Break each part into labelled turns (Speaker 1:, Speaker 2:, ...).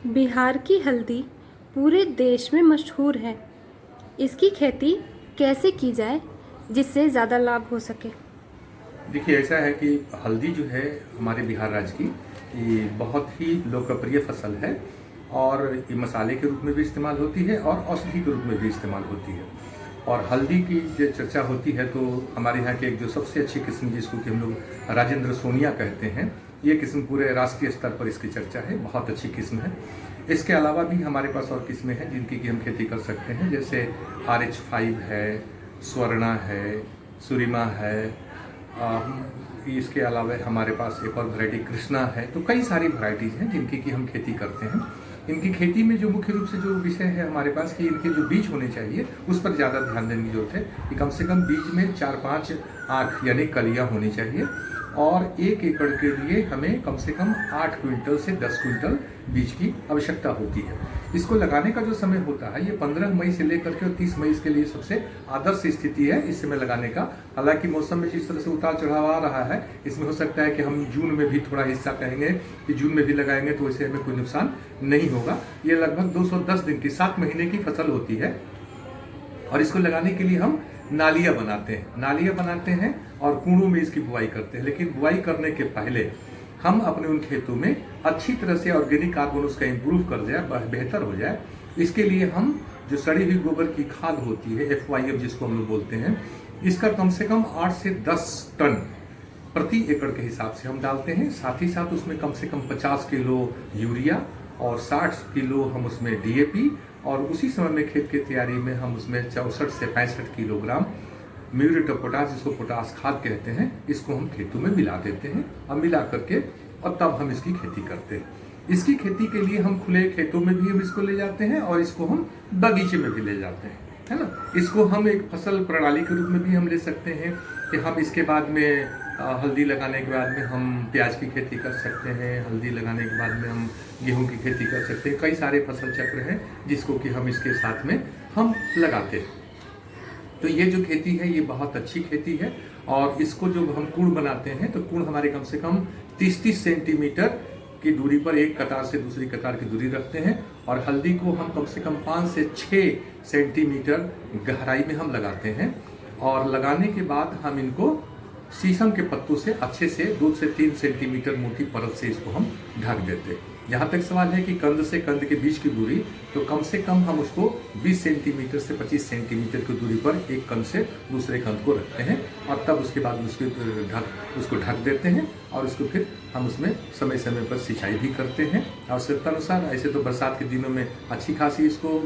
Speaker 1: बिहार की हल्दी पूरे देश में मशहूर है। इसकी खेती कैसे की जाए जिससे ज़्यादा लाभ हो सके?
Speaker 2: देखिए, ऐसा है कि हल्दी जो है हमारे बिहार राज्य की ये बहुत ही लोकप्रिय फसल है और ये मसाले के रूप में भी इस्तेमाल होती है और औषधि के रूप में भी इस्तेमाल होती है। और हल्दी की जो चर्चा होती है तो हमारे यहाँ के एक जो सबसे अच्छी किस्म जिसको कि हम लोग राजेंद्र सोनिया कहते हैं, ये किस्म पूरे राष्ट्रीय स्तर पर इसकी चर्चा है, बहुत अच्छी किस्म है। इसके अलावा भी हमारे पास और किस्में हैं जिनकी कि हम खेती कर सकते हैं, जैसे RH5 है, स्वर्णा है, सुरिमा है। इसके अलावा हमारे पास एक और वैरायटी कृष्णा है। तो कई सारी वैरायटीज़ हैं जिनकी कि हम खेती करते हैं। इनकी खेती में जो मुख्य रूप से जो विषय है हमारे पास कि इनके जो बीज होने चाहिए उस पर ज़्यादा ध्यान देने की जरूरत है कि कम से कम बीज में 4-5 आँख यानी कलियाँ होनी चाहिए और 1 एकड़ के लिए हमें कम से कम 8 क्विंटल से 10 क्विंटल बीज की आवश्यकता होती है। इसको लगाने का जो समय होता है ये 15 मई से लेकर के और 30 मई के लिए सबसे आदर्श स्थिति है इस समय लगाने का। हालांकि मौसम में जिस तरह से उतार चढ़ाव आ रहा है, इसमें हो सकता है कि हम जून में भी थोड़ा हिस्सा कहेंगे कि जून में भी लगाएंगे तो इससे हमें कोई नुकसान नहीं होगा। ये लगभग 210 दिन की 7 महीने की फसल होती है और इसको लगाने के लिए हम नालियाँ बनाते हैं और कुंडों में इसकी बुआई करते हैं। लेकिन बुआई करने के पहले हम अपने उन खेतों में अच्छी तरह से ऑर्गेनिक कार्बन उसका इम्प्रूव कर जाए, बेहतर हो जाए। इसके लिए हम जो सड़ी हुई गोबर की खाद होती है FYM जिसको हम लोग बोलते हैं, इसका कम से कम 8 से 10 टन प्रति एकड़ के हिसाब से हम डालते हैं। साथ ही साथ उसमें कम से कम 50 किलो यूरिया और 60 किलो हम उसमें DAP और उसी समय में खेत की तैयारी में हम उसमें 64 से 65 किलोग्राम म्यूरेट ऑफ पोटाश जिसको पोटाश खाद कहते हैं, इसको हम खेतों में मिला देते हैं और मिला करके और तब हम इसकी खेती करते हैं। इसकी खेती के लिए हम खुले खेतों में भी हम इसको ले जाते हैं और इसको हम बगीचे में भी ले जाते हैं, है ना। इसको हम एक फसल प्रणाली के रूप में भी हम ले सकते हैं कि हम इसके बाद में हल्दी लगाने के बाद में हम प्याज की खेती कर सकते हैं, हल्दी लगाने के बाद में हम गेहूं की खेती कर सकते हैं। कई सारे फसल चक्र हैं जिसको कि हम इसके साथ में हम लगाते हैं। तो ये जो खेती है ये बहुत अच्छी खेती है और इसको जो हम कुण बनाते हैं तो कुण हमारे कम से कम 30-30 सेंटीमीटर की दूरी पर एक कतार से दूसरी कतार की दूरी रखते हैं और हल्दी को हम कम से कम 5 से 6 सेंटीमीटर गहराई में हम लगाते हैं और लगाने के बाद हम इनको शीशम के पत्तों से अच्छे से 2 से 3 सेंटीमीटर मोटी परत से इसको हम ढक देते हैं। जहाँ तक सवाल है कि कंद से कंद के बीच की दूरी, तो कम से कम हम उसको 20 सेंटीमीटर से 25 सेंटीमीटर की दूरी पर एक कंद से दूसरे कंद को रखते हैं और तब उसके बाद उसको ढक देते हैं और उसको फिर हम उसमें समय समय पर सिंचाई भी करते हैं आवश्यकता अनुसार। ऐसे तो बरसात के दिनों में अच्छी खासी इसको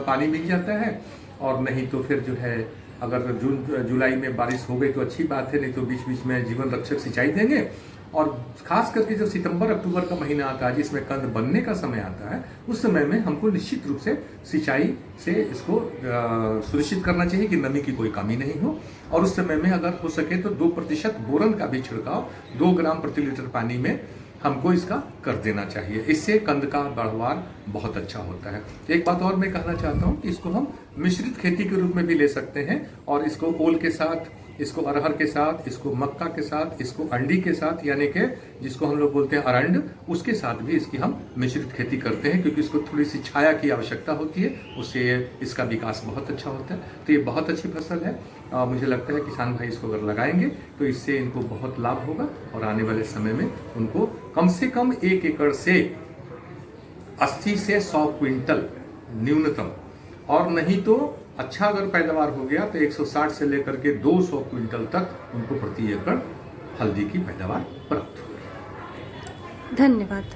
Speaker 2: पानी मिल जाता है और नहीं तो फिर जो है अगर जून जुलाई में बारिश हो गई तो अच्छी बात है, नहीं तो बीच बीच में जीवन रक्षक सिंचाई देंगे। और खास करके जब सितंबर अक्टूबर का महीना आता है जिसमें कंद बनने का समय आता है, उस समय में हमको निश्चित रूप से सिंचाई से इसको सुनिश्चित करना चाहिए कि नमी की कोई कमी नहीं हो और उस समय में अगर हो सके तो 2% बोरन का भी छिड़काव 2 ग्राम प्रति लीटर पानी में हमको इसका कर देना चाहिए। इससे कंद का बढ़वार बहुत अच्छा होता है। एक बात और मैं कहना चाहता हूँ कि इसको हम मिश्रित खेती के रूप में भी ले सकते हैं और इसको ओल के साथ, इसको अरहर के साथ, इसको मक्का के साथ, इसको अंडी के साथ यानी कि जिसको हम लोग बोलते हैं अरंड, उसके साथ भी इसकी हम मिश्रित खेती करते हैं क्योंकि इसको थोड़ी सी छाया की आवश्यकता होती है, उससे इसका विकास बहुत अच्छा होता है। तो ये बहुत अच्छी फसल है और मुझे लगता है किसान भाई इसको अगर लगाएंगे तो इससे इनको बहुत लाभ होगा और आने वाले समय में उनको कम से कम 1 एकड़ से 80 से 100 क्विंटल न्यूनतम और नहीं तो अच्छा अगर पैदावार हो गया तो 160 से लेकर के 200 क्विंटल तक उनको प्रति एकड़ हल्दी की पैदावार प्राप्त होगी।
Speaker 1: धन्यवाद।